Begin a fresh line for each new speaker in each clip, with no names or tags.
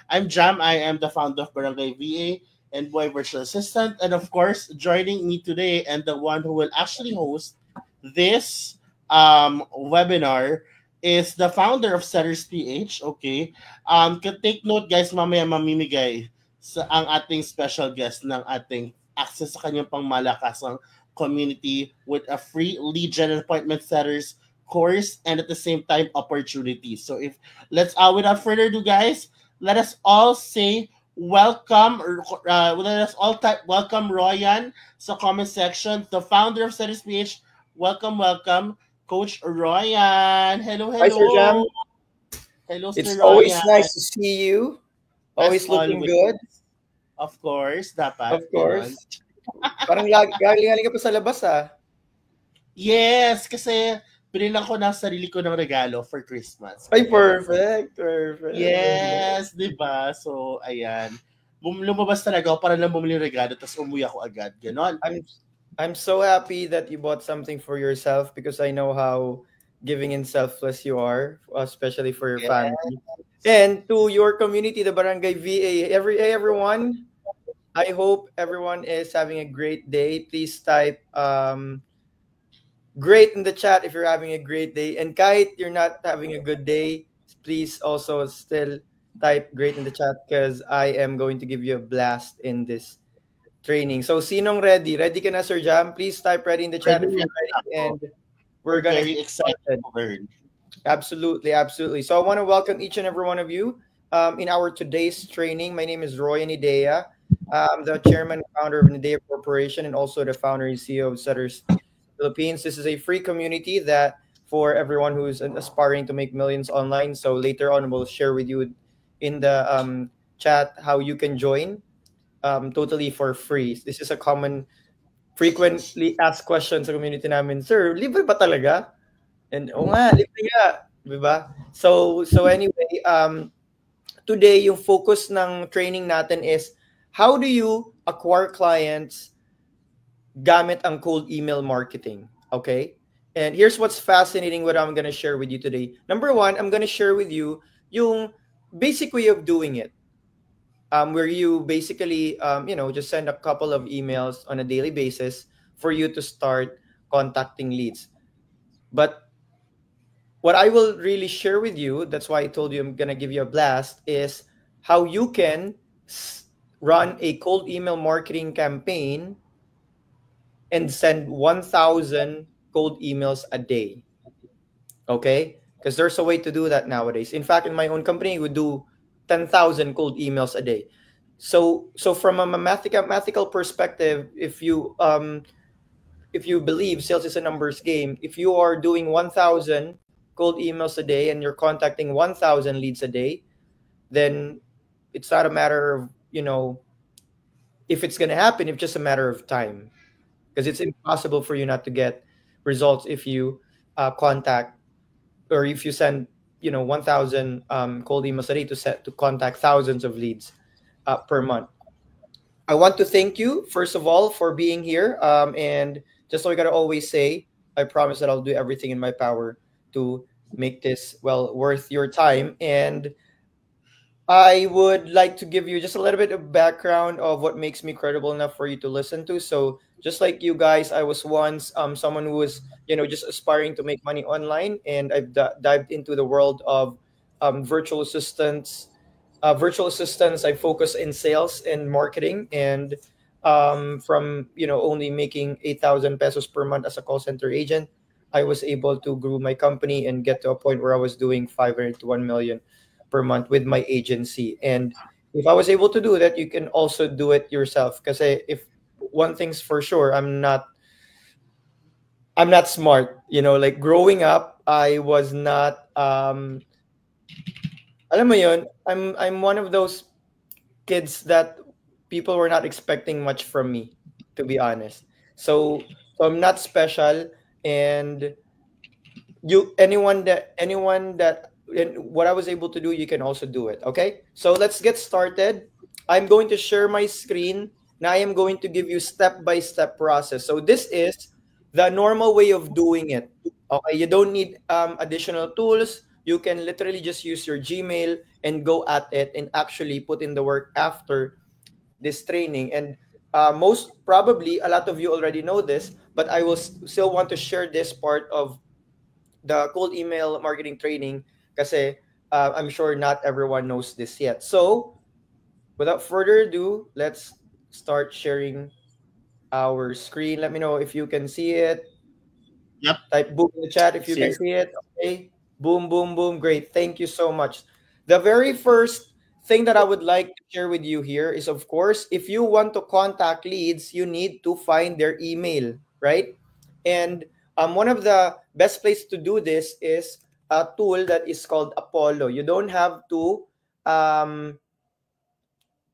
I'm Jam. I am the founder of Barangay VA and Boy Virtual Assistant. And of course, joining me today and the one who will actually host this webinar is the founder of Sellers PH. Okay. Take note guys, mamaya mamimigay sa ang ating special guest ng ating access sa kanyang pangmalakasang community with a free lead gen and appointment setters course and at the same time opportunities. So if let's without further ado guys, let us all say welcome, let us all type welcome Royan sa comment section, the founder of Setters PH. Welcome, welcome, Coach Royan. Hello,
Hi, Sir Jam.
hello. Hello,
It's
Sir
always
Royan.
nice to see you. Always
As
looking
always.
good.
Of course, dapat.
Of course. Parang galing ka pa sa labas ah.
Yes, kasi binilang ko ng sarili ko ng regalo for Christmas.
Ay, perfect. Perfect.
Yes, di ba? So, ayan. Lumabas talaga ako para lang bumili ng regalo tapos umuwi ako agad. Ganon.
I'm so happy that you bought something for yourself because I know how giving and selfless you are, especially for your family. And to your community, the Barangay VA, everyone, I hope everyone is having a great day. Please type great in the chat if you're having a great day. And kahit you're not having a good day, please also still type great in the chat because I am going to give you a blast in this training. So, sinong ready? Ready ka na, Sir Jam? Please type ready in the chat if you're ready. And we're going to
very excited to learn.
Absolutely, absolutely. So I want to welcome each and every one of you in our today's training. My name is Roy Nidea. I'm the chairman and founder of Nidea Corporation and also the founder and CEO of Setters Philippines. This is a free community that for everyone who's aspiring to make millions online. So later on, we'll share with you in the chat how you can join totally for free. This is a common, frequently asked question sa community namin. Sir, libre ba talaga? And libre nga, diba? So anyway, today yung focus ng training natin is how do you acquire clients gamit ang cold email marketing, okay? And here's what's fascinating what I'm going to share with you today. Number one, I'm going to share with you yung basic way of doing it. Where you basically, just send a couple of emails on a daily basis for you to start contacting leads. But what I will really share with you, that's why I told you I'm going to give you a blast, is how you can run a cold email marketing campaign and send 1,000 cold emails a day. Okay? Because there's a way to do that nowadays. In fact, in my own company, we do 10,000 cold emails a day. So from a mathematical perspective, if you believe sales is a numbers game, if you are doing 1,000 cold emails a day and you're contacting 1,000 leads a day, then it's not a matter of, if it's going to happen, it's just a matter of time. Because it's impossible for you not to get results if you contact or if you send 1,000 cold emails a day to contact thousands of leads per month. I want to thank you, first of all, for being here. And just like I always say, I promise that I'll do everything in my power to make this worth your time. And I would like to give you just a little bit of background of what makes me credible enough for you to listen to. So just like you guys, I was once someone who was just aspiring to make money online, and I've dived into the world of virtual assistants. I focus in sales and marketing, and from only making 8,000 pesos per month as a call center agent, I was able to grow my company and get to a point where I was doing 500 to 1 million per month with my agency. And if I was able to do that, you can also do it yourself. Because if one thing's for sure, I'm not smart. Like growing up, I was not. Alam mo yun, I'm one of those kids that people were not expecting much from me, to be honest. So I'm not special, and what I was able to do, you can also do it. Okay, so let's get started. I'm going to share my screen. Now I am going to give you step-by-step process. So this is the normal way of doing it. Okay, you don't need additional tools. You can literally just use your Gmail and go at it and actually put in the work after this training. And most probably, a lot of you already know this, but I will still want to share this part of the cold email marketing training kasi I'm sure not everyone knows this yet. So, without further ado, let's start sharing our screen. Let me know if you can see it.
Yep.
Type boom in the chat if you can see it. Okay. Boom, boom, boom. Great. Thank you so much. The very first thing that I would like to share with you here is, of course, if you want to contact leads, you need to find their email, right? And one of the best place to do this is a tool that is called Apollo. You don't have to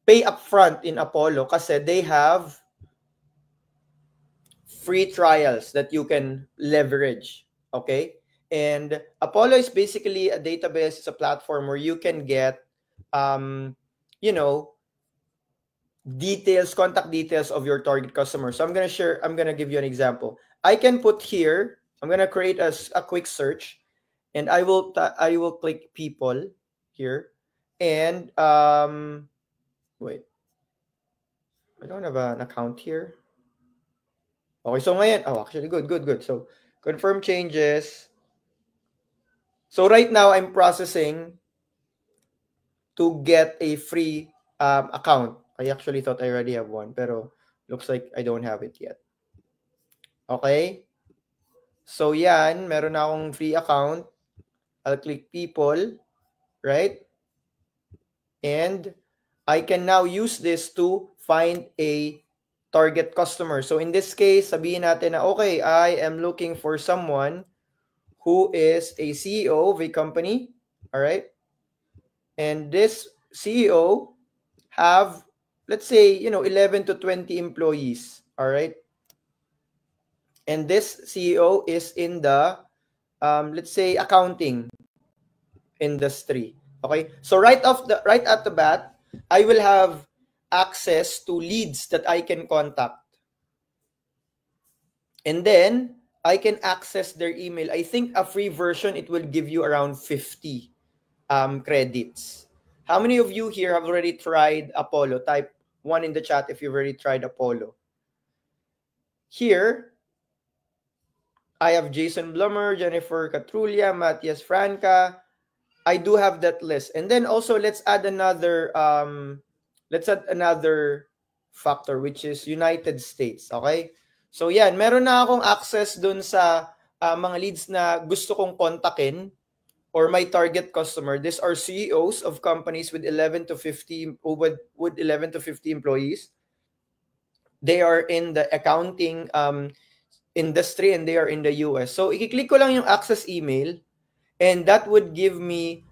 pay upfront in Apollo kasi they have free trials that you can leverage. Okay. And Apollo is basically a database, it's a platform where you can get, you know, details, contact details of your target customer. So I'm going to give you an example. I can put here, I'm going to create a quick search and I will click people here and, wait, I don't have an account here. Okay, so ngayon, oh, actually, good. So, confirm changes. So, right now, I'm processing to get a free account. I actually thought I already have one, pero looks like I don't have it yet. Okay? So, yan, meron na akong free account. I'll click people, right? And I can now use this to find a target customer. So in this case, sabihin natin na, okay, I am looking for someone who is a CEO of a company, all right? And this CEO have, let's say, 11 to 20 employees, all right? And this CEO is in the, let's say, accounting industry, okay? So right at the bat, I will have access to leads that I can contact. And then I can access their email. I think a free version, it will give you around 50 credits. How many of you here have already tried Apollo? Type 1 in the chat if you've already tried Apollo. Here, I have Jason Blummer, Jennifer Catrulia, Matias Franca. I do have that list. And then also, let's add another factor, which is United States. Okay? So yan, meron na akong access dun sa mga leads na gusto kong kontakin or my target customer. These are CEOs of companies with 11 to 50 employees. They are in the accounting industry and they are in the US. So i-click ko lang yung access email and that would give me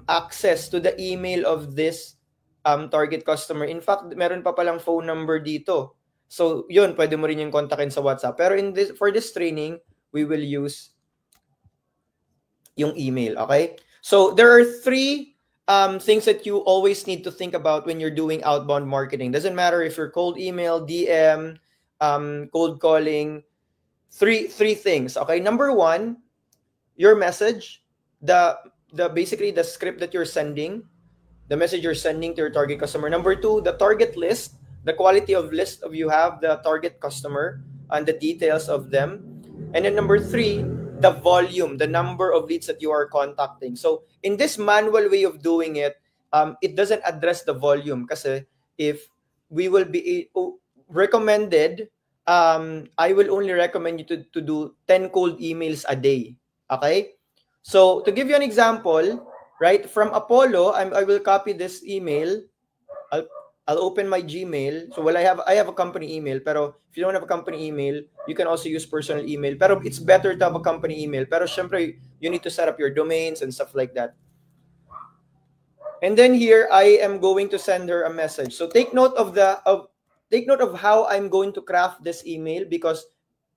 access to the email of this target customer. In fact, meron pa palang phone number dito. So, yun, pwede mo rin yung kontakin sa WhatsApp. Pero for this training, we will use yung email, okay? So, there are 3 things that you always need to think about when you're doing outbound marketing. Doesn't matter if you're cold email, DM, cold calling. 3 things, okay? Number 1, your message, basically the script that you're sending, the message you're sending to your target customer. Number 2, the target list, the quality of list of you have, the target customer, and the details of them. And then number 3, the volume, the number of leads that you are contacting. So in this manual way of doing it, it doesn't address the volume kasi if we will be recommended, I will only recommend you to do 10 cold emails a day. Okay? So to give you an example, right, from Apollo, I will copy this email. I'll open my Gmail. So I have a company email. Pero if you don't have a company email, you can also use personal email. Pero it's better to have a company email. Pero syempre, you need to set up your domains and stuff like that. And then here, I am going to send her a message. So take note of how I'm going to craft this email because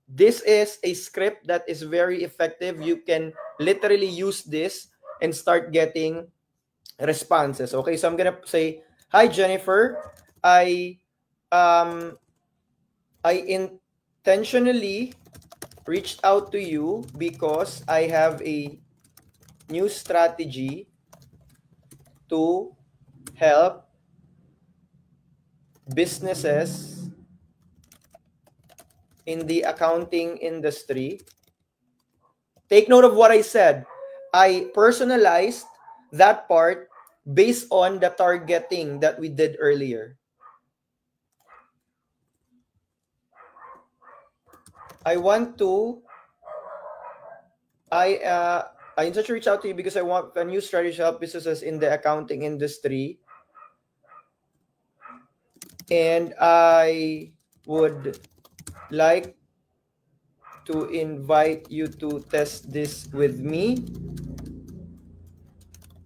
this is a script that is very effective. You can literally use this and start getting responses. Okay, so I'm gonna say, hi Jennifer, I intentionally reached out to you because I have a new strategy to help businesses in the accounting industry. Take note of what I said. I personalized that part based on the targeting that we did earlier. I want to I just reach out to you because I want a new strategy to help businesses in the accounting industry. And I would like to invite you to test this with me.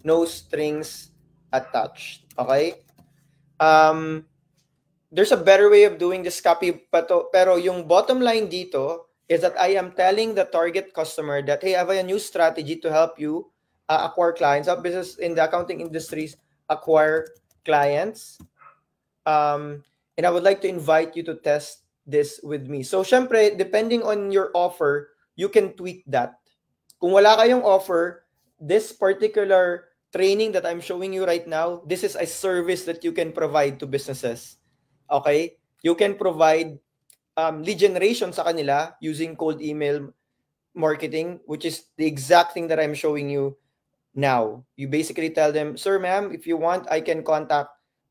No strings attached. Okay? There's a better way of doing this copy, pero yung bottom line dito is that I am telling the target customer that, hey, I have a new strategy to help you acquire clients, help business in the accounting industries acquire clients. And I would like to invite you to test this with me. So, syempre, depending on your offer, you can tweak that. Kung wala kayong offer, this particular training that I'm showing you right now, this is a service that you can provide to businesses. Okay? You can provide lead generation sa kanila using cold email marketing, which is the exact thing that I'm showing you now. You basically tell them, sir, ma'am, if you want, I can contact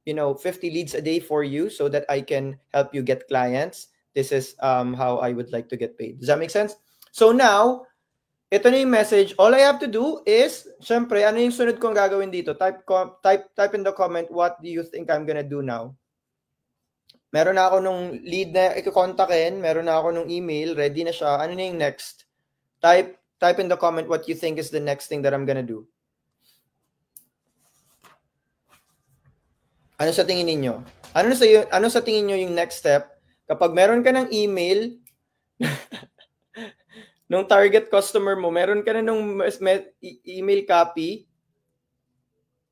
50 leads a day for you so that I can help you get clients. This is how I would like to get paid. Does that make sense? So now, ito na yung message. All I have to do is, syempre, ano yung sunod kong gagawin dito? Type in the comment, what do you think I'm gonna do now? Meron na ako nung lead na ikokontakin, meron na ako nung email, ready na siya. Ano na yung next? Type in the comment what you think is the next thing that I'm gonna do. Ano sa tingin ninyo? Ano sa tingin niyo yung next step? Kapag meron ka ng email nung target customer mo, meron ka na nung email copy,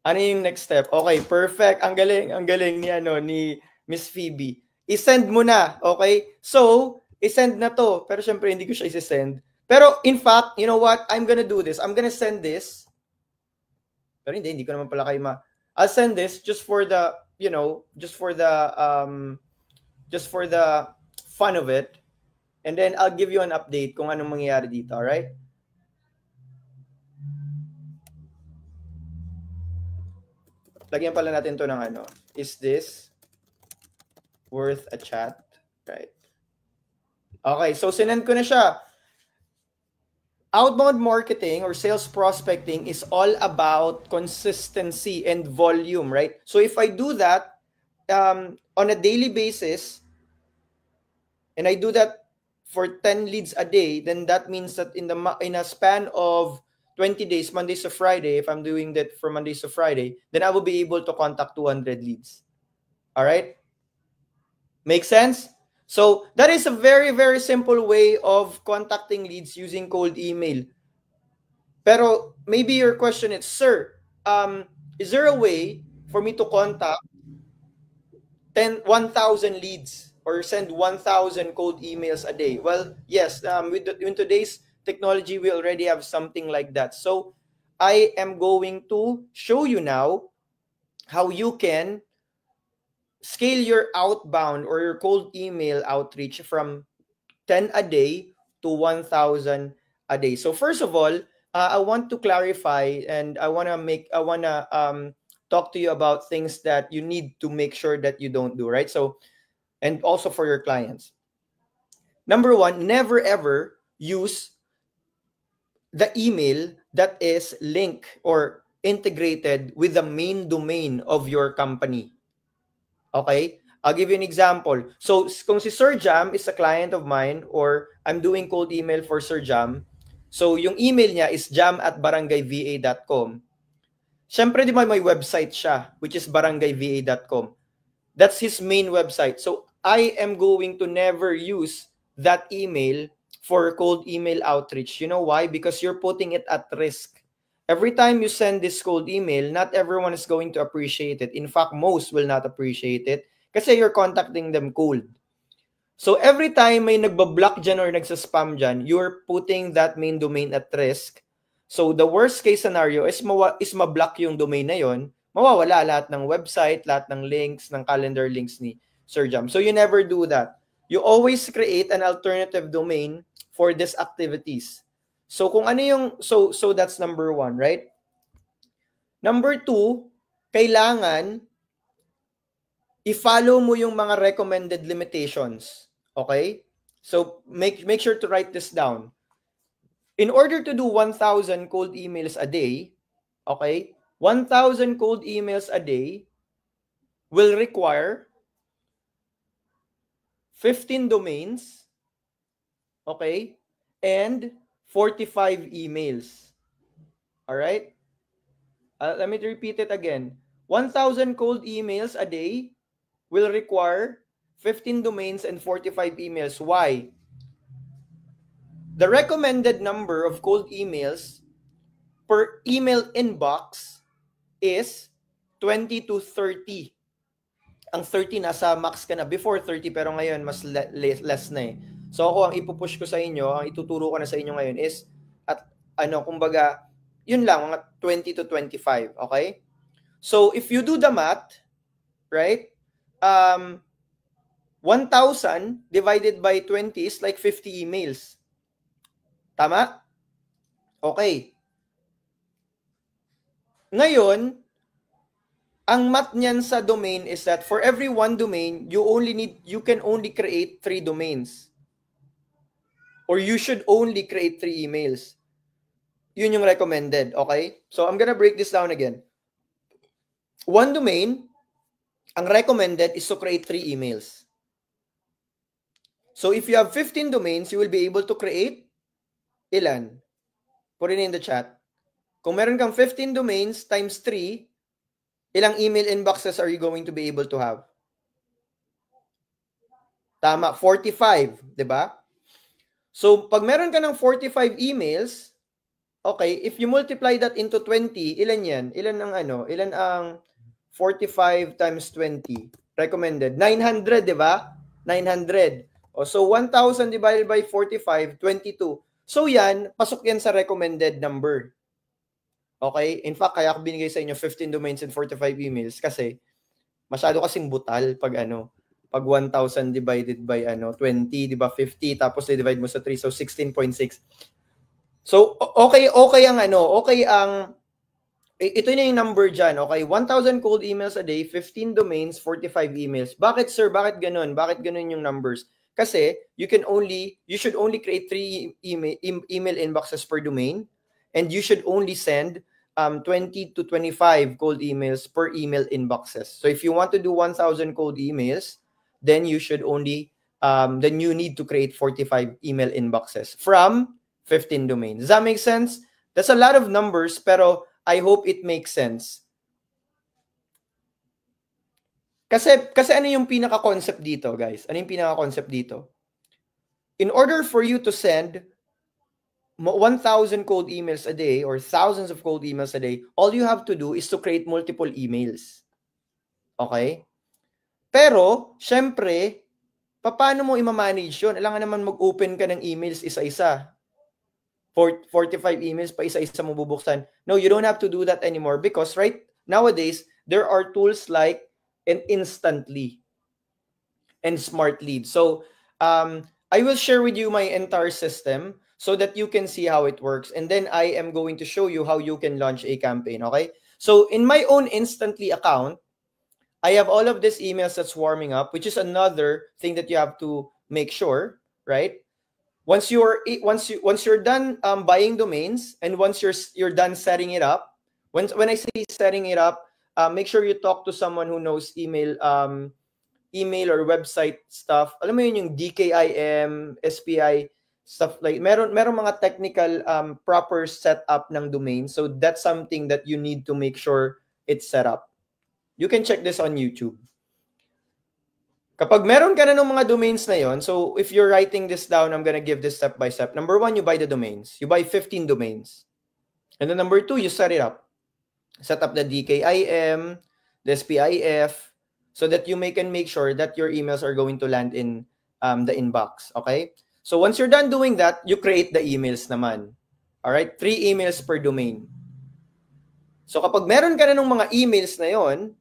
ano yung next step? Okay, perfect. Ang galing ni Miss Phoebe. I-send mo na, okay? So, i-send na to. Pero syempre, hindi ko siya i-send. Pero, in fact, you know what? I'm gonna do this. I'm gonna send this. Pero hindi ko naman pala kayo I'll send this just for the, just for the fun of it. And then I'll give you an update kung anong mangyayari dito, alright? Lagyan pala natin to ng is this worth a chat? Right. Okay, so sinend ko na siya. Outbound marketing or sales prospecting is all about consistency and volume, right? So if I do that on a daily basis, and I do that for 10 leads a day, then that means that in a span of 20 days, Mondays to Friday, if I'm doing that from Mondays to Friday, then I will be able to contact 200 leads. All right? Make sense? So that is a very, very simple way of contacting leads using cold email. Pero maybe your question is, sir, is there a way for me to contact 1,000 leads or send 1,000 cold emails a day? Well, yes, in today's technology, we already have something like that. So I am going to show you now how you can scale your outbound or your cold email outreach from 10 a day to 1,000 a day. So first of all, I want to clarify and I want to talk to you about things that you need to make sure that you don't do, right? So, and also for your clients. Number one, never ever use the email that is linked or integrated with the main domain of your company. Okay? I'll give you an example. So, kung si Sir Jam is a client of mine or I'm doing cold email for Sir Jam, so yung email niya is jam@barangayva.com. Siyempre, di ba may website siya, which is barangayva.com. That's his main website. So, I am going to never use that email for cold email outreach. You know why? Because you're putting it at risk. Every time you send this cold email, not everyone is going to appreciate it. In fact, most will not appreciate it kasi you're contacting them cold. So every time may nagbablock dyan or nagsaspam dyan, you're putting that main domain at risk. So the worst case scenario is ma-block yung domain na yon, mawawala lahat ng website, lahat ng links, ng calendar links ni Sir Jam. So you never do that. You always create an alternative domain for these activities. So kung ano yung, so that's number 1, right? Number 2, kailangan i-follow mo yung mga recommended limitations. Okay? So make sure to write this down. In order to do 1,000 cold emails a day, okay, 1,000 cold emails a day will require 15 domains, okay, and 45 emails. All right? Let me repeat it again. 1,000 cold emails a day will require 15 domains and 45 emails. Why? The recommended number of cold emails per email inbox is 20 to 30. Ang 30 nasa max ka na. Before 30 pero ngayon mas less na eh. So ako ang ipupush ko sa inyo, ang ituturo ko na sa inyo ngayon is at kumbaga yun lang mga 20 to 25, okay? So if you do the math, right? 1,000 divided by 20 is like 50 emails. Tama? Okay. Ngayon, ang math niyan sa domain is that for every one domain, you can only create 3 domains. Or you should only create 3 emails. Yun yung recommended, okay? So I'm gonna break this down again. One domain, ang recommended is to create 3 emails. So if you have 15 domains, you will be able to create ilan? Put it in the chat. Kung meron kang 15 domains times 3, ilang email inboxes are you going to be able to have? Tama, 45, di ba? So pag meron ka ng 45 emails, okay, if you multiply that into 20, ilan yan? Ilan ang 45 times 20? Recommended. 900, di ba? 900. So 1,000 divided by 45, 22. So yan, pasok yan sa recommended number. Okay? In fact, kaya ako binigay sa inyo 15 domains and 45 emails kasi masyado kasing butal pag 1,000 divided by 20, di ba? 50, tapos i-divide mo sa 3, so 16.6. So, okay ang ito na yung number dyan, okay? 1,000 cold emails a day, 15 domains, 45 emails. Bakit, sir? Bakit ganun? Bakit ganun yung numbers? Kasi you should only create 3 email inboxes per domain, and you should only send 20 to 25 cold emails per email inboxes. So if you want to do 1,000 cold emails, then you should only then you need to create 45 email inboxes from 15 domains. Does that make sense? That's a lot of numbers, pero I hope it makes sense. Kasi ano yung pinaka-concept dito, guys? Ano yung pinaka-concept dito? In order for you to send 1,000 cold emails a day or thousands of cold emails a day, all you have to do is to create multiple emails. Okay? Pero, syempre, paano mo i-manage yun? Kailangan naman mag-open ka ng emails isa-isa. 45 emails pa isa-isa mo bubuksan. No, you don't have to do that anymore because nowadays, there are tools like Instantly and Smart Lead. So, I will share with you my entire system so that you can see how it works. And then I am going to show you how you can launch a campaign, okay? So, in my own Instantly account, I have all of these emails that's warming up, which is another thing that you have to make sure, right? Once you're done buying domains and once you're done setting it up, when I say setting it up, make sure you talk to someone who knows email or website stuff. Alam mo yun yung DKIM, SPI stuff, like meron mga technical proper setup ng domain. So that's something that you need to make sure it's set up. You can check this on YouTube. Kapag meron ka na ng mga domains na yon, so if you're writing this down, I'm gonna give this step by step. Number 1, you buy the domains. You buy 15 domains. And then number 2, you set it up. Set up the DKIM, the SPIF, so that you can make sure that your emails are going to land in the inbox. Okay? So once you're done doing that, you create the emails naman. All right? 3 emails per domain. So kapag meron ka na ng mga emails na yon,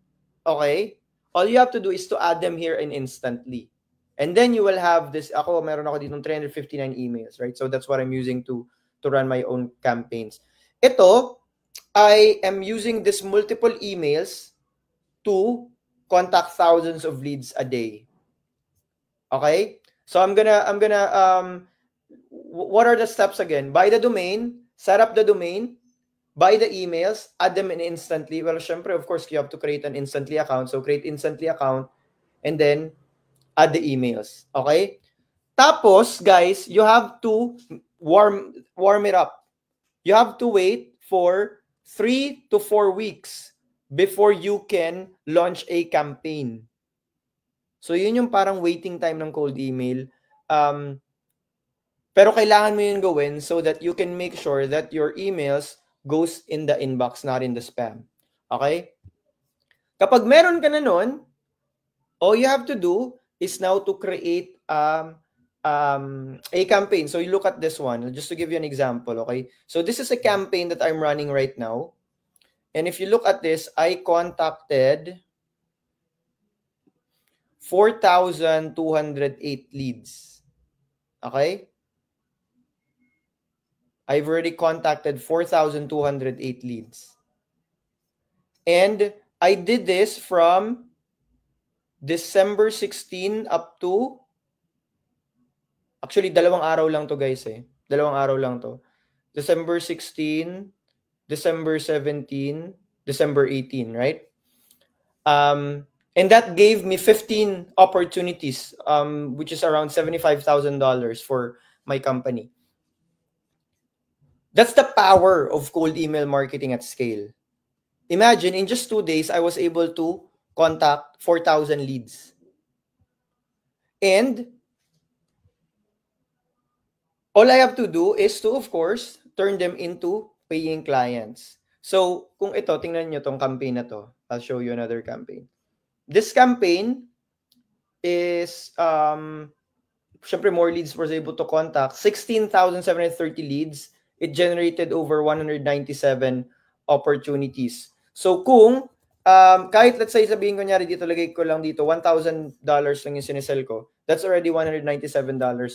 okay, all you have to do is to add them here and instantly. And then you will have this, meron ako dito 359 emails, right? So that's what I'm using to run my own campaigns. Ito, I am using this multiple emails to contact thousands of leads a day. Okay? So I'm gonna what are the steps again? Buy the domain, set up the domain, buy the emails, add them in instantly. Well, syempre, of course, you have to create an instantly account. So create instantly account and then add the emails. Okay? Tapos, guys, you have to warm it up. You have to wait for 3 to 4 weeks before you can launch a campaign. So, yun yung parang waiting time ng cold email. Pero kailangan mo yun gawin so that you can make sure that your emails goes in the inbox, not in the spam. Okay? Kapag meron ka na nun, all you have to do is now to create a campaign. So you look at this one, just to give you an example, okay? So this is a campaign that I'm running right now. And if you look at this, I contacted 4,208 leads. Okay? I've already contacted 4,208 leads. And I did this from December 16 up to, actually, 2 araw lang to, guys, eh. 2 araw lang to. December 16, December 17, December 18, right? And that gave me 15 opportunities, which is around $75,000 for my company. That's the power of cold email marketing at scale. Imagine, in just 2 days, I was able to contact 4,000 leads. And all I have to do is to, of course, turn them into paying clients. So, kung ito, tingnan nyo tong campaign na to. I'll show you another campaign. This campaign is, syempre more leads was able to contact. 16,730 leads. It generated over 197 opportunities. So, kung kahit let's say sabihin ko nyari dito, lagay ko lang dito, $1,000 lang yung sinesell ko, that's already $197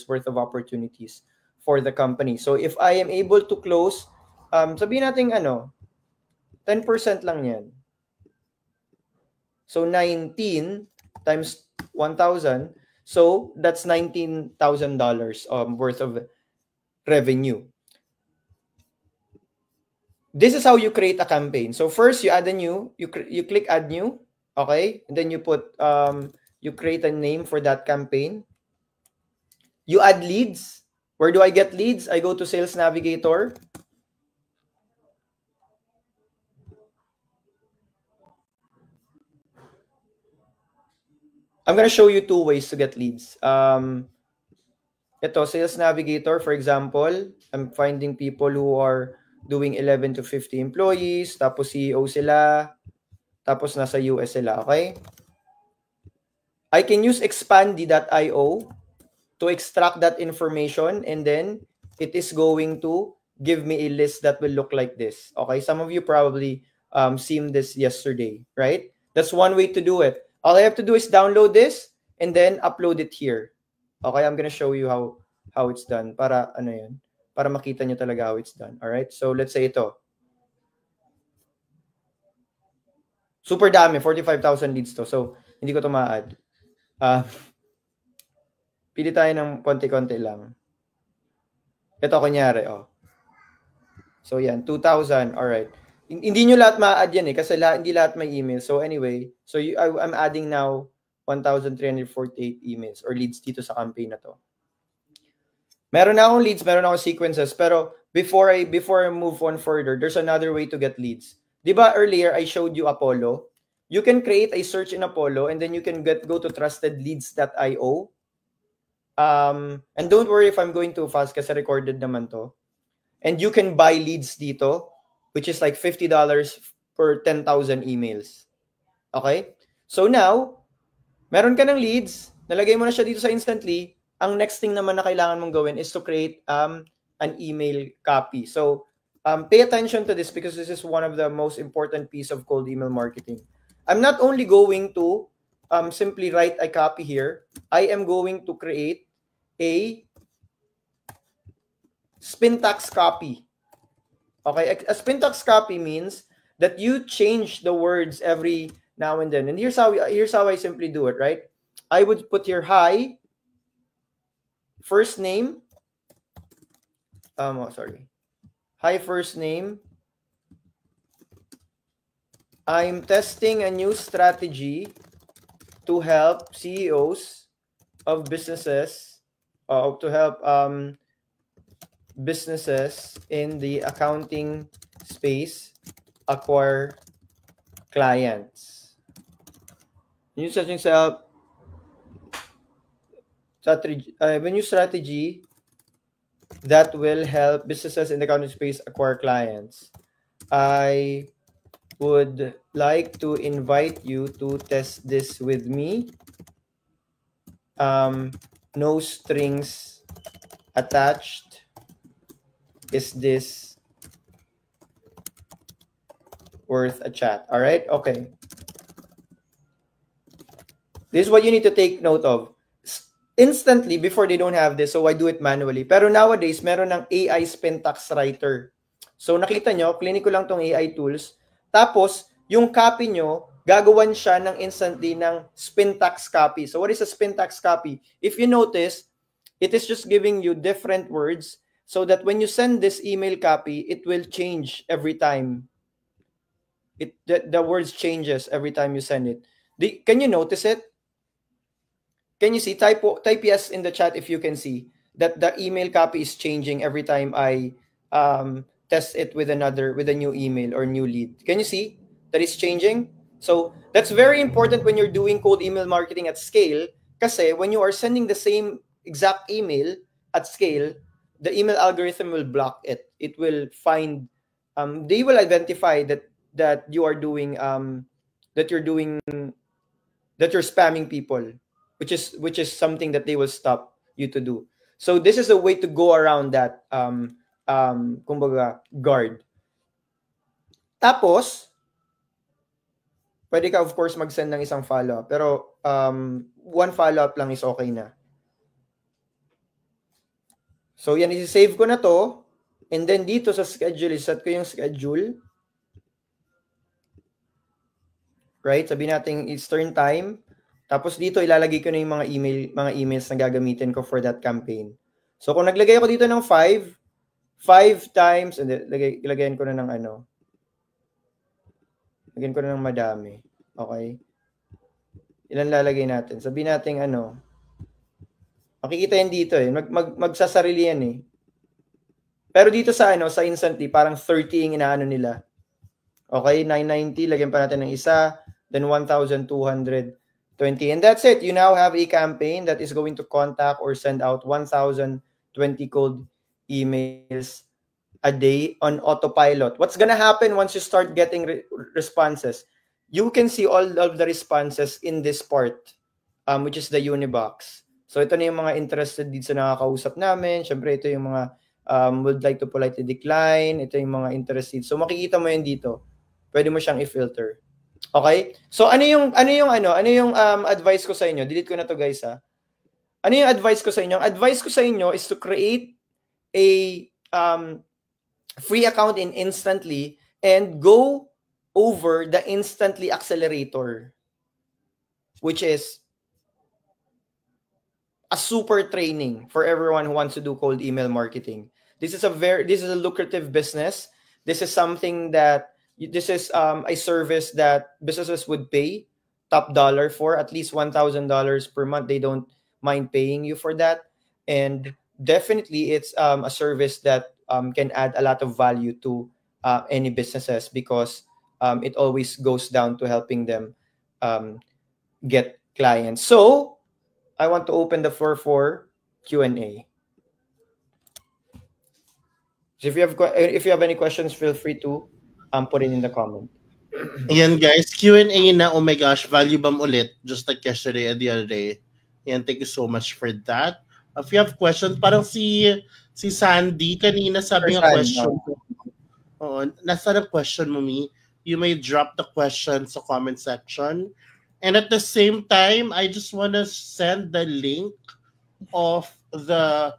worth of opportunities for the company. So, if I am able to close, sabihin natin 10% lang yan. So, 19 times 1,000. So, that's $19,000 worth of revenue. This is how you create a campaign. So, first, you add a new, you click add new, okay? And then you put, you create a name for that campaign. You add leads. Where do I get leads? I go to Sales Navigator. I'm going to show you 2 ways to get leads. Ito, Sales Navigator, for example, I'm finding people who are doing 11 to 50 employees, tapos CEO sila, tapos nasa US sila, okay? I can use Expandy.io to extract that information, and then it is going to give me a list that will look like this, okay? Some of you probably seen this yesterday, right? That's one way to do it. All I have to do is download this and then upload it here. Okay, I'm gonna show you how it's done para ano yun, para makita nyo talaga how it's done. All right, so let's say ito. Super dami, 45,000 leads to. So, hindi ko to ma-add. Pili tayo ng konti-konti lang. Ito, kunyari, oh. So, yan, 2,000. All right. Hindi nyo lahat ma-add yan eh, kasi hindi lahat may email. So, anyway, so I'm adding now 1,348 emails or leads dito sa campaign na to. Meron na akong leads, meron akong sequences, pero before I move on further, there's another way to get leads. Diba earlier I showed you Apollo? You can create a search in Apollo and then you can go to trustedleads.io. And don't worry if I'm going too fast kasi recorded naman to. And you can buy leads dito, which is like $50 per 10,000 emails. Okay? So now, meron ka ng leads, nalagay mo na siya dito sa Instantly, ang next thing naman na kailangan mong gawin is to create an email copy. So, pay attention to this because this is one of the most important piece of cold email marketing. I'm not only going to simply write a copy here. I am going to create a Spintax copy. Okay, a Spintax copy means that you change the words every now and then. And here's how I simply do it, right? I would put here hi, first name. Hi, first name. I'm testing a new strategy to help CEOs of businesses, to help businesses in the accounting space acquire clients. New strategy that will help businesses in the accounting space acquire clients. I would like to invite you to test this with me. No strings attached. Is this worth a chat? All right. Okay. This is what you need to take note of. Instantly, before they don't have this, so I do it manually. Pero nowadays, meron ng AI Spintax Writer. So nakita nyo, clinic ko lang tong AI tools. Tapos, yung copy nyo, gagawan siya ng instantly ng Spintax copy. So what is a Spintax copy? If you notice, it is just giving you different words so that when you send this email copy, it will change every time. The words changes every time you send it. Can you notice it? Can you see? Type yes in the chat if you can see that the email copy is changing every time I test it with a new email or new lead. Can you see that it's changing? So that's very important when you're doing cold email marketing at scale. Kasi when you are sending the same exact email at scale, the email algorithm will block it. It will find, they will identify that you are doing, that you're spamming people, which is something that they will stop you to do. So this is a way to go around that kumbaga guard. Tapos, pwede ka of course mag-send ng isang follow-up, pero one follow-up lang is okay na. So yan, isi-save ko na to, and then dito sa schedule, iset ko yung schedule. Right? Sabihin natin Eastern time. Tapos dito ilalagay ko na yung mga emails na gagamitin ko for that campaign. So kung naglagay ako dito ng 5 times, and ilagayin ko na ng ano. Lagyan ko na ng madami. Okay? Ilan lalagay natin? Sabihin natin ano. Makikita yan dito eh. Magsasarili yan eh. Pero dito sa sa Instantly, parang 30 yung inaano nila. Okay? 990, lagyan pa natin ng isa. Then 1,220. And that's it. You now have a campaign that is going to contact or send out 1,020 cold emails a day on autopilot. What's gonna happen once you start getting responses? You can see all of the responses in this part, which is the Unibox. So ito na yung mga interested dito sa nakakausap namin. Syempre ito yung mga would like to politely decline. Ito yung mga interested. So makikita mo yan dito. Pwede mo siyang i-filter. Okay? So ano yung advice ko sa inyo? Delete ko na to guys ha. Ano yung advice ko sa inyo? Ang advice ko sa inyo is to create a free account in Instantly and go over the Instantly accelerator, which is a super training for everyone who wants to do cold email marketing. This is a lucrative business. This is something that a service that businesses would pay top dollar for, at least $1,000 per month. They don't mind paying you for that. And definitely it's a service that can add a lot of value to any businesses because it always goes down to helping them get clients. So I want to open the floor for Q&A. So if you have any questions, feel free to put it in the comment.
Ayan guys, Q&A na, oh my gosh, value bomb ulit, just like yesterday and the other day. Yan, thank you so much for that. If you have questions, parang si Sandy kanina sabi nga
Person,
question. Oo, nasa the question mo, me. You may drop the question sa comment section. And at the same time, I just want to send the link of the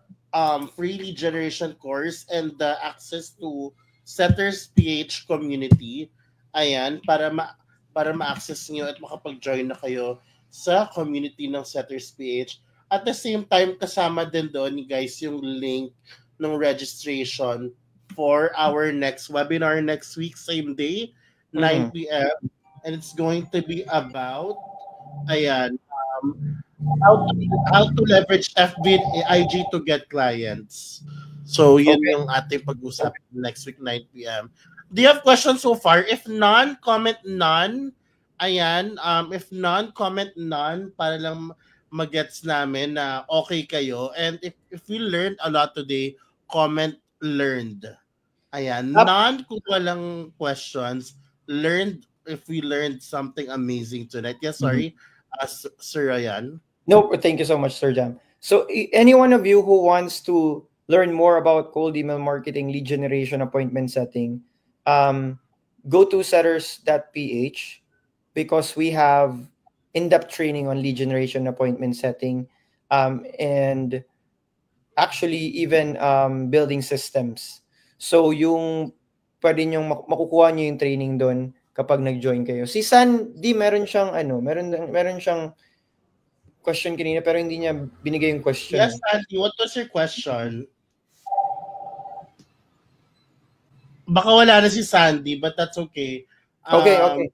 free lead generation course and the access to Setters PH community. Ayan, para ma-access niyo at makapag-join na kayo sa community ng Setters PH. At the same time, kasama din doon, guys, yung link ng registration for our next webinar next week, same day, 9 p.m. And it's going to be about, ayan, how to leverage FB and IG to get clients. So, yun
Okay.
yung ating pag-usap next week, 9 p.m. Do you have questions so far? If none, comment none. Ayan, if none, comment none para lang magets namin na okay kayo. And if we learned a lot today, comment learned. Ayan, none kung walang questions. Learned if we learned something amazing tonight. Yes, sorry, Sir Ryan.
No, thank you so much, Sir Jam. So, any one of you who wants to learn more about cold email marketing, lead generation, appointment setting, go to setters.ph because we have in-depth training on lead generation, appointment setting, and actually even building systems. So, yung pwede nyo makukuha nyo yung training doon kapag nag-join kayo. Si Sandy, meron siyang question kanina pero hindi niya binigay yung question.
Yes, Andy, what was your question? Baka wala na si Sandy, but that's okay.
Okay.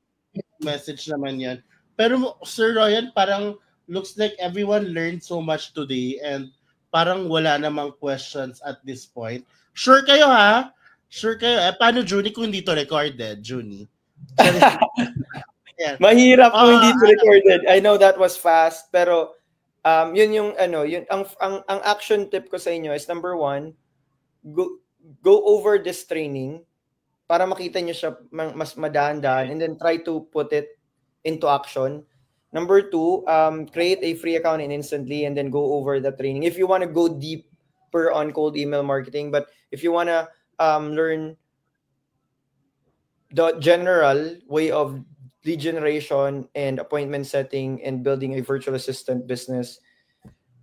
Message naman yan. Pero Sir Ryan, parang looks like everyone learned so much today and parang wala namang questions at this point. Sure kayo ha? Sure kayo. Paano Junie kung hindi to recorded, Junie?
Mahirap kung hindi to recorded. I know that was fast, pero yun yung ang action tip ko sa inyo is number 1, go over this training para makita nyo siya mas madahan-dahan and then try to put it into action. Number 2, create a free account and instantly and then go over the training. If you want to go deeper on cold email marketing, but if you want to learn the general way of lead generation and appointment setting and building a virtual assistant business,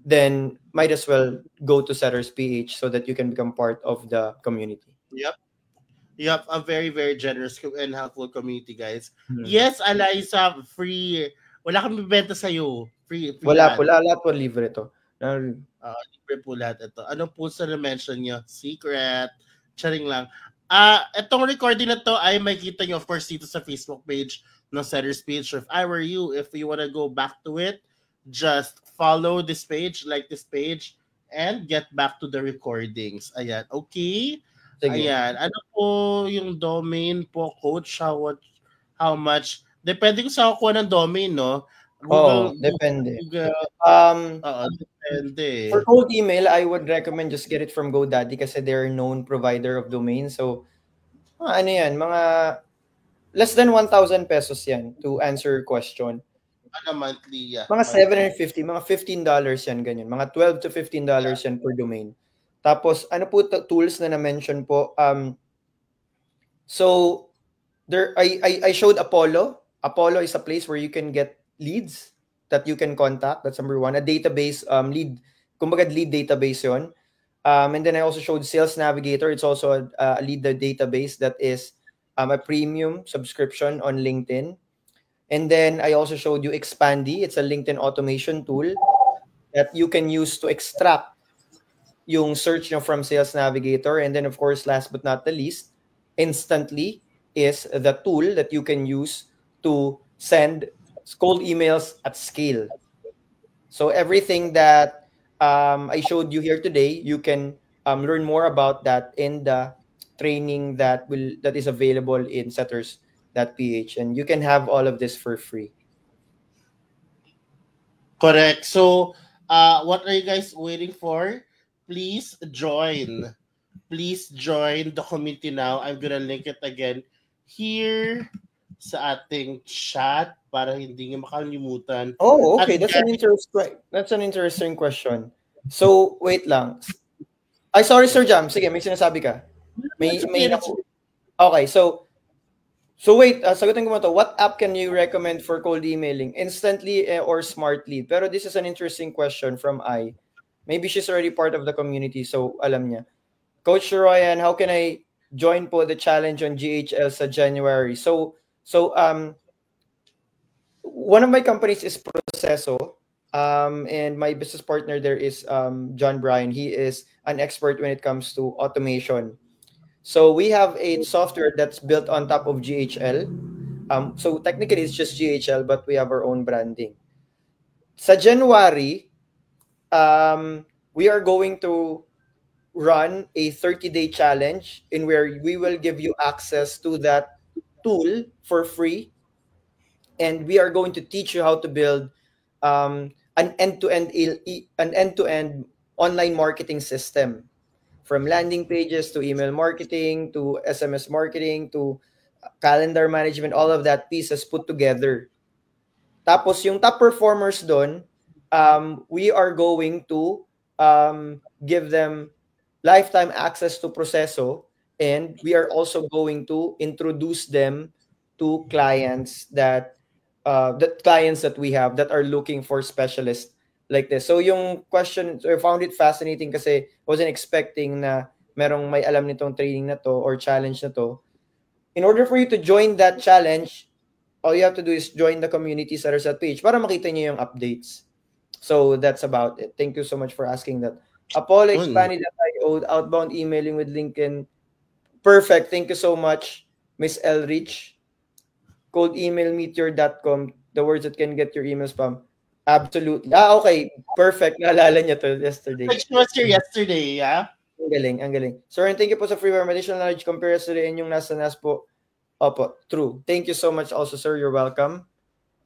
then might as well go to Setters PH so that you can become part of the community.
Yep, a very, very generous and helpful community, guys. Yes, Eliza, free. Wala kami bibenta sa'yo. Free
wala po, lahat po libre to.
Libre po lahat ito. Ano po sa na-mention nyo? Secret. Charing lang. Itong recording na to ay makikita nyo, of course, dito sa Facebook page ng Setters Page. If I were you, if you want to go back to it, just follow this page, like this page, and get back to the recordings. Ayan. Okay?
Sige.
Ayan. Ano po yung domain po, coach? How much? Depende kung saan kukuha ng domain, no?
Depende.
Depende.
For cold email, I would recommend just get it from GoDaddy kasi they're a known provider of domain. So, ano yan, mga less than 1,000 pesos yan to answer your question.
Ano monthly? Yeah.
Mga 750, mga $15 yan, ganyan. Mga $12 to $15 yan per domain. Tapos, ano po tools na na-mention po? So, there I showed Apollo. Apollo is a place where you can get leads that you can contact. That's number 1. A database, lead database yon. And then I also showed Sales Navigator. It's also a lead database that is a premium subscription on LinkedIn. And then I also showed you Expandy. It's a LinkedIn automation tool that you can use to extract yung search from Sales Navigator. And then, of course, last but not the least, Instantly is the tool that you can use to send cold emails at scale. So everything that I showed you here today, you can learn more about that in the training that is available in Setters.ph, and you can have all of this for free.
Correct. So, what are you guys waiting for? Please join. Please join the community now. I'm gonna link it again here. sa ating chat para hindi niyo makalimutan.
Oh, okay.
At
That's an interesting question. So, wait lang. Ay, sorry, Sir Jam. Sige, may sinasabi ka. Okay, so wait, sagutin ko mo to. What app can you recommend for cold emailing? Instantly or Smartly? Pero this is an interesting question from I. Maybe she's already part of the community, so alam niya. Coach Royan, how can I join po the challenge on GHL sa January? So one of my companies is Proceso, and my business partner there is John Bryan. He is an expert when it comes to automation. So we have a software that's built on top of GHL. So technically it's just GHL, but we have our own branding. Sa January, we are going to run a 30-day challenge in where we will give you access to that tool for free, and we are going to teach you how to build an end-to-end online marketing system, from landing pages to email marketing to SMS marketing to calendar management, all of that pieces put together. Tapos yung top performers doon, we are going to give them lifetime access to Proceso, and we are also going to introduce them to clients that we have that are looking for specialists like this. So yung question, I found it fascinating kasi wasn't expecting na merong may alam nitong training na to or challenge na to. In order for you to join that challenge, all you have to do is join the community sa Reset page para makita niyo yung updates. So that's about it. Thank you so much for asking that. Apollo expanded that I owed outbound emailing with LinkedIn. Perfect. Thank you so much, Miss Elrich. Coldemailmeteor.com. The words that can get your email spam. Absolutely. Okay. Perfect. Naalala niya to yesterday.
She was here yesterday, yeah?
Ang galing, ang galing. Sir, and thank you po sa freeware. Additional knowledge compares to yung nasa NAS po. Opo, true. Thank you so much also, sir. You're welcome.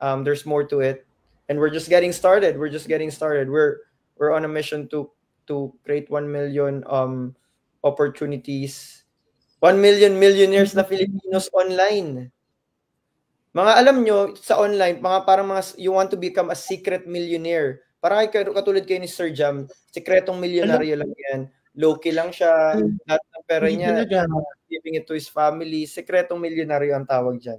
There's more to it. And we're just getting started. We're on a mission to create 1 million opportunities. 1 million millionaires na Filipinos online. Mga alam nyo, sa online, you want to become a secret millionaire. Parang katulad kayo ni Sir Jam, sekretong milyonaryo lang yan. Low-key lang siya. Lahat ng pera niya, giving it to his family. Sekretong milyonaryo ang tawag dyan.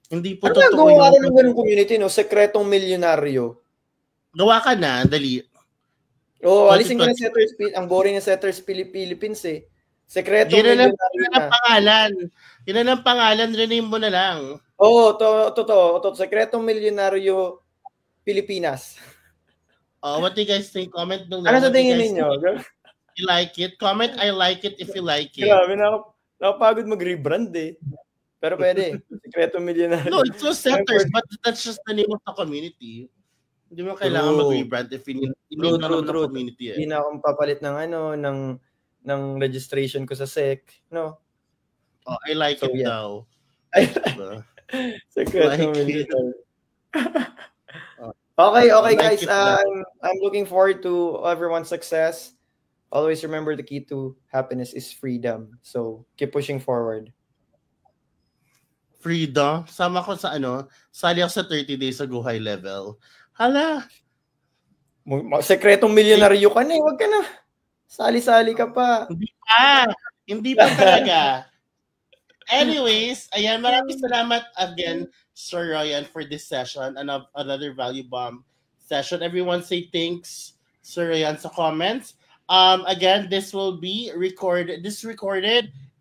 Hindi po totoo
yung... Ano ng ganung community, no? Sekretong milyonaryo.
Gawa ka na, dali.
Alisin ko na Setters, ang boring na Setters Philippines eh. Sekretong milyonaryo na.
Yun na lang pangalan, rename mo na lang.
Totoo. Sekretong milyonaryo Pilipinas.
What do you guys think? Comment down.
Ano sa tingin ninyo?
You like it? Comment I like it if you like it.
Grabe, nakapagod mag-rebrand eh. Pero pwede. Sekretong milyonaryo.
No, it's so Setters, but that's just the name of the community. Hindi mo kailangan mag-rebrand if you need ng community.
Hindi na akong papalit ng registration ko sa SEC. No?
I like it daw.
Sekretong milyonaryo. Okay, guys. I'm looking forward to everyone's success. Always remember the key to happiness is freedom. So keep pushing forward.
Freedom? Sama ko sa sali ako sa 30 days sa Go High Level. Hala.
Sekretong milyonaryo ka na eh. Huwag ka na. Sali-sali ka pa.
Hindi pa talaga. Anyways, ayan, maraming salamat again, Sir Ryan, for this session and another value bomb session. Everyone say thanks, Sir Ryan, sa comments. Again, this will be recorded,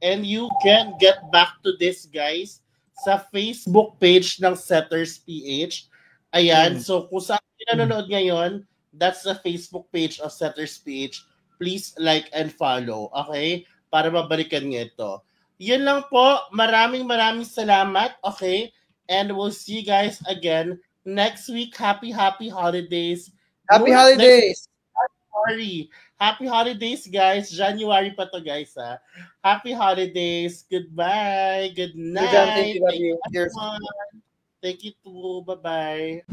and you can get back to this, guys, sa Facebook page ng Setters PH. Ayan, so kung saan nanonood ngayon, that's the Facebook page of Setters PH. Please like and follow, okay? Para mabalikan niyo ito. Yun lang po. Maraming salamat, okay? And we'll see you guys again next week. Happy holidays.
Happy holidays.
Happy holidays, guys. January pa to, guys, ha? Happy holidays. Goodbye. Good night.
Thank you.
Thank you too. Bye-bye.